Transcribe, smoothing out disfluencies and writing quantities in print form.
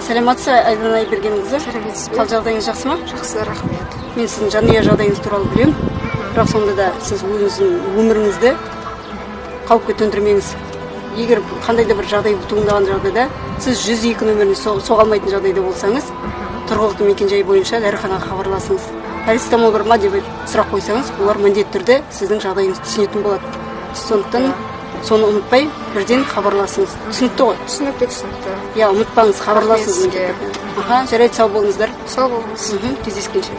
Саламатсыз, Айдана Айбергенқызы. Қал жағдайыңыз жақсы ма? Жақсы, рахмет. Мен сіздің жанұя жағдайыңыз туралы білемін. Бірақ сонда да сіз өзіңіздің өміріңізді қауіпке төндірмеңіз. Егер қандай да бір жағдай туындаған жағдайда, сіз 102 нөміріне соға алмайтын жағдайда болсаңыз, тұрғылықты мекенжай бойынша дәріханаға хабарласыңыз. Парацетамол бар ма деп сұрақ қойсаңыз, олар міндетті түрде сіздің жағдайыңызды түсінетін болады. Сондықтан соны ұмытпай, бірден хабарласыңыз. Түсінікті ғой? Түсінікті. Я, ұмытпаңыз, хабарласыңыз. Рахмет сізге. Жарайды, сау болыңыздар. Сау болыңыз. Кездескенше.